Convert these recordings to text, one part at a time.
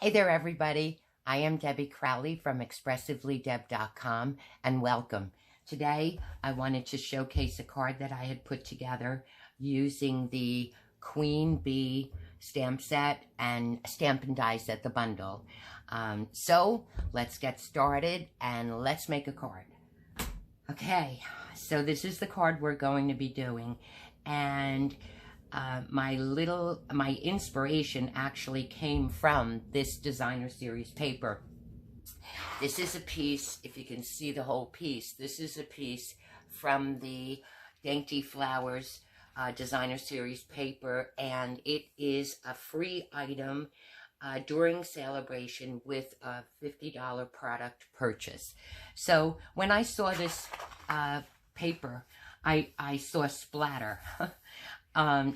Hey there, everybody. I am Debbie Crowley from ExpressivelyDeb.com, and welcome. Today, I wanted to showcase a card that I had put together using the Queen Bee stamp set and Stampin' Die Set, the bundle. So, let's get started and let's make a card. Okay, so this is the card we're going to be doing, and my inspiration actually came from this designer series paper. This is a piece, if you can see the whole piece, this is a piece from the Dainty Flowers designer series paper, and it is a free item during celebration with a $50 product purchase. So when I saw this paper, I saw splatter.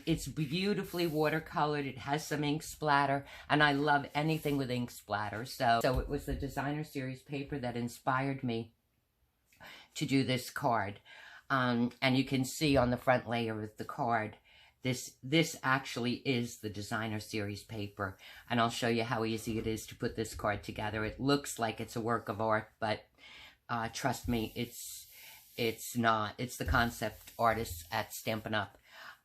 It's beautifully watercolored. It has some ink splatter, and I love anything with ink splatter. So it was the designer series paper that inspired me to do this card. And you can see on the front layer of the card, this actually is the designer series paper, and I'll show you how easy it is to put this card together. It looks like it's a work of art, but trust me, it's not. It's the concept artists at Stampin' Up.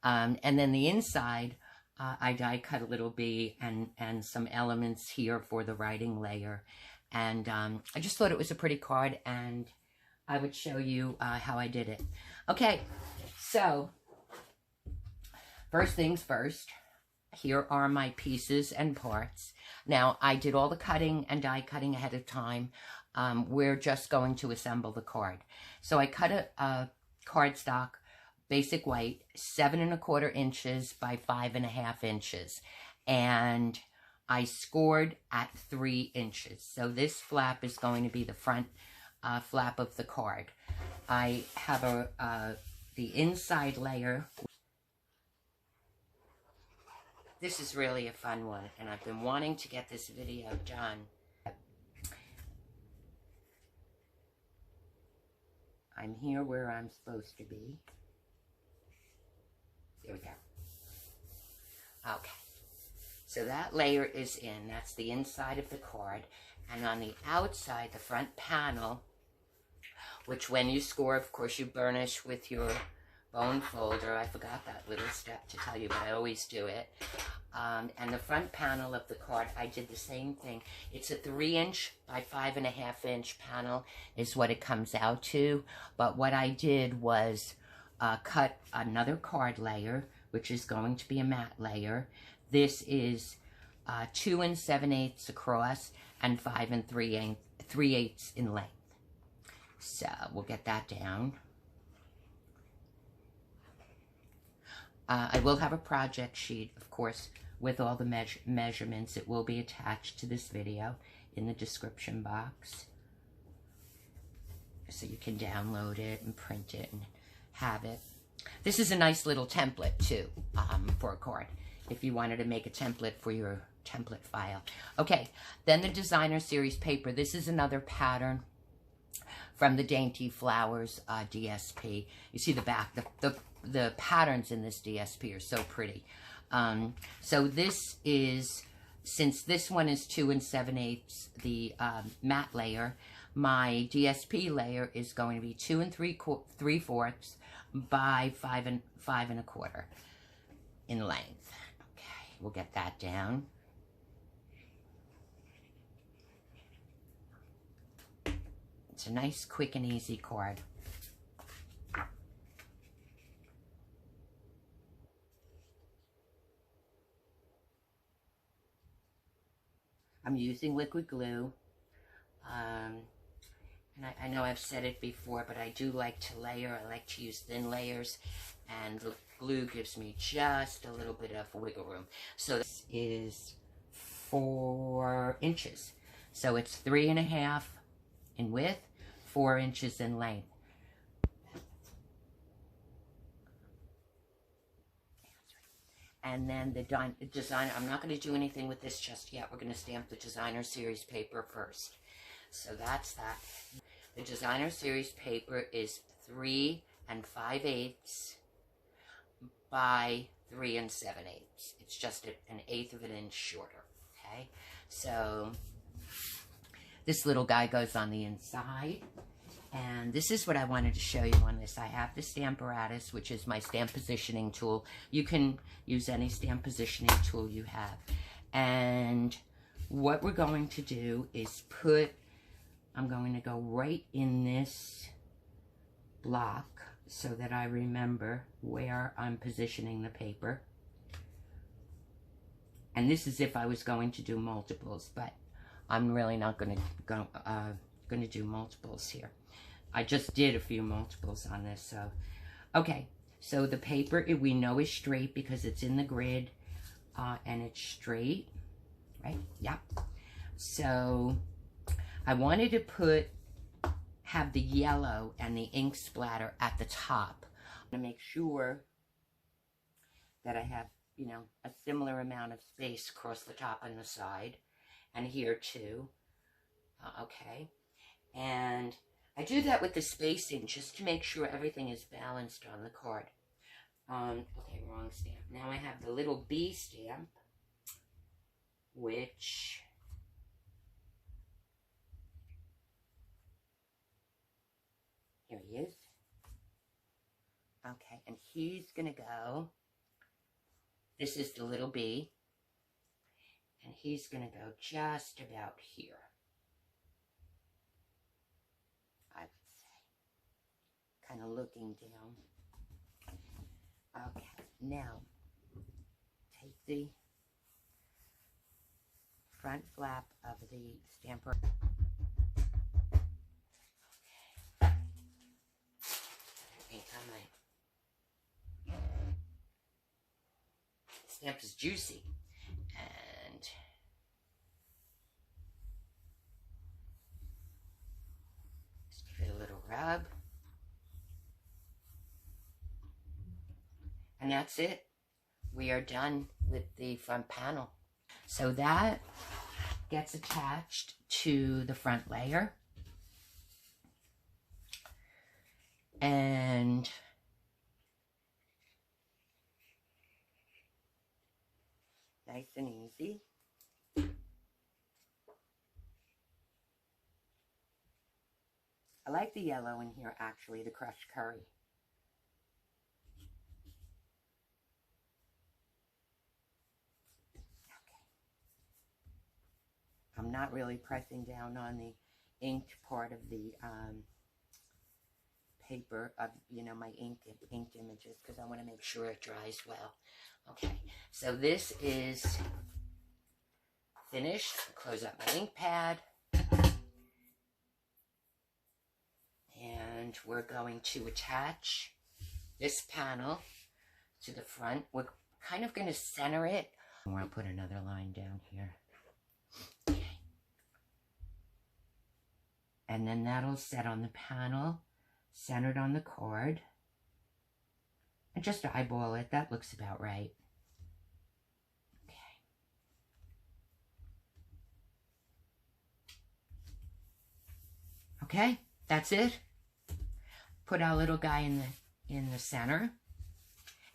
And then the inside, I die cut a little bee and some elements here for the writing layer. And I just thought it was a pretty card, and I would show you how I did it. Okay, so first things first, here are my pieces and parts. Now, I did all the cutting and die cutting ahead of time. We're just going to assemble the card. So I cut a cardstock, basic white, 7 1/4 inches by 5 1/2 inches. And I scored at 3 inches. So this flap is going to be the front flap of the card. I have the inside layer. This is really a fun one, and I've been wanting to get this video done. I'm here where I'm supposed to be. There we go. Okay. So that layer is in. That's the inside of the card. And on the outside, the front panel, which when you score, of course, you burnish with your bone folder. I forgot that little step to tell you, but I always do it. And the front panel of the card, I did the same thing. It's a 3-inch by 5 1/2 inch panel is what it comes out to. But what I did was cut another card layer, which is going to be a matte layer. This is 2 7/8 across and 5 3/8 in length. So we'll get that down. I will have a project sheet, of course, with all the measurements. It will be attached to this video in the description box, so you can download it and print it and have it. This is a nice little template, too, for a card, if you wanted to make a template for your template file. Okay, then the designer series paper. This is another pattern from the Dainty Flowers DSP. You see the back, the patterns in this DSP are so pretty. So this is, since this one is 2 7/8, the matte layer, my DSP layer is going to be 2 3/4 by 5 1/4 in length. Okay, we'll get that down. It's a nice, quick, and easy card. I'm using liquid glue. And I know I've said it before, but I do like to layer. I like to use thin layers, and the glue gives me just a little bit of wiggle room. So this is 4 inches. So it's 3 1/2 in width, 4 inches in length. And then the designer, I'm not going to do anything with this just yet. We're going to stamp the designer series paper first. So that's that. The designer series paper is 3 5/8 by 3 7/8. It's just an 1/8 of an inch shorter. Okay, so this little guy goes on the inside. And this is what I wanted to show you on this. I have the Stamparatus, which is my stamp positioning tool. You can use any stamp positioning tool you have. And what we're going to do is I'm going to go right in this block so that I remember where I'm positioning the paper. And this is if I was going to do multiples, but I'm really not going to do multiples here. I just did a few multiples on this, so. Okay, so the paper, we know is straight because it's in the grid, and it's straight, right? Yep. So, I wanted to have the yellow and the ink splatter at the top. To make sure that I have, you know, a similar amount of space across the top and the side, and here too. Okay, and I do that with the spacing just to make sure everything is balanced on the card. Okay, wrong stamp. Now I have the little B stamp, which here he is. Okay, and he's gonna go, this is the little B, and he's gonna go just about here. Kind of looking down. Okay, now take the front flap of the stamper. Okay. Ink on my stamp is juicy, and just give it a little rub. And that's it. We are done with the front panel. So that gets attached to the front layer. And nice and easy. I like the yellow in here, actually, the crushed curry. I'm not really pressing down on the inked part of the paper of, you know, my inked images, because I want to make sure it dries well. Okay, so this is finished. Close up my ink pad. And we're going to attach this panel to the front. We're kind of going to center it. I'll put another line down here. Okay. And then that'll set on the panel, centered on the card. And just eyeball it. That looks about right. Okay. Okay, that's it. Put our little guy in the center.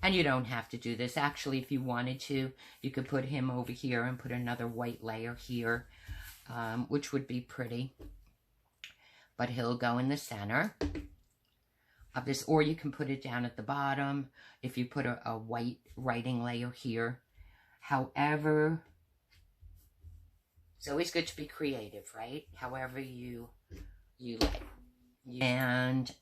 And you don't have to do this. Actually, if you wanted to, you could put him over here and put another white layer here, which would be pretty. But he'll go in the center of this, or you can put it down at the bottom if you put a white writing layer here. However, it's always good to be creative, right? However you like. And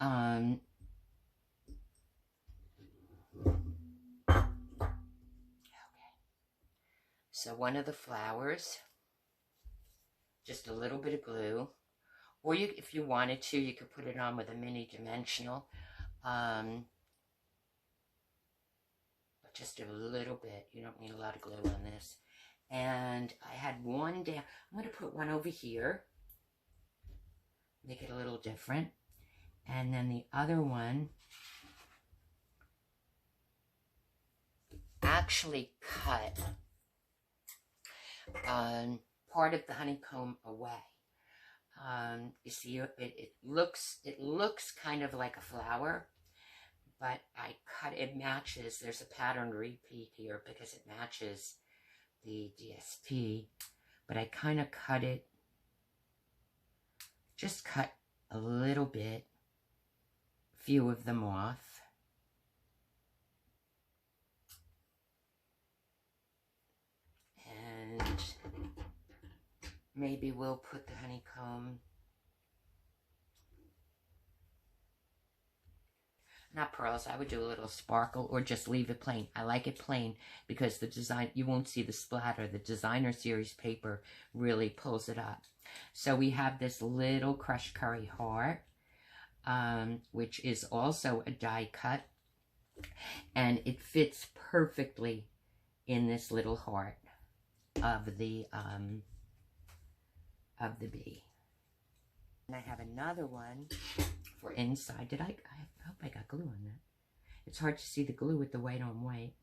so one of the flowers, just a little bit of glue, or you, if you wanted to, you could put it on with a mini dimensional, but just a little bit. You don't need a lot of glue on this. And I had one down. I'm going to put one over here, make it a little different. And then the other one actually cut part of the honeycomb away. You see, it looks kind of like a flower, but I cut it, matches. There's a pattern repeat here because it matches the DSP. but I kind of cut it, just cut a little bit, few of them off. And maybe we'll put the honeycomb, not pearls, I would do a little sparkle or just leave it plain. I like it plain because the design, you won't see the splatter. The designer series paper really pulls it up. So we have this little crushed curry heart, which is also a die cut, and it fits perfectly in this little heart of the bee. And I have another one for inside. I hope I got glue on that. It's hard to see the glue with the white on white.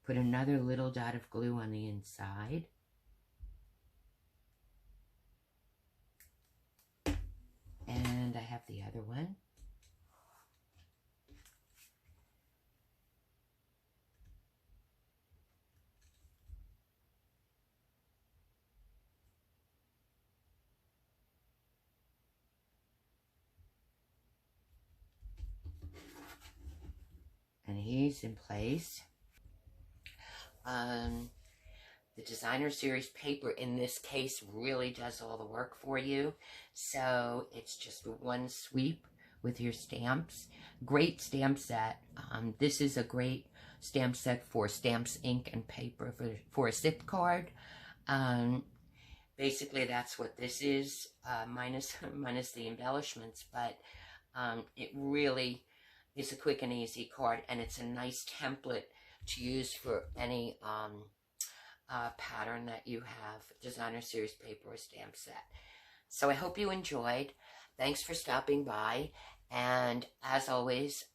Put another little dot of glue on the inside. And I have the other one. And he's in place. The designer series paper in this case really does all the work for you. So it's just one sweep with your stamps. Great stamp set. This is a great stamp set for stamps, ink, and paper for a zip card. Basically that's what this is, minus the embellishments, but it really is a quick and easy card, and it's a nice template to use for any pattern that you have, designer series paper or stamp set. So I hope you enjoyed. Thanks for stopping by, and as always,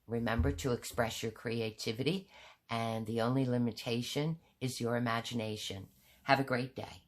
remember to express your creativity, and the only limitation is your imagination. Have a great day.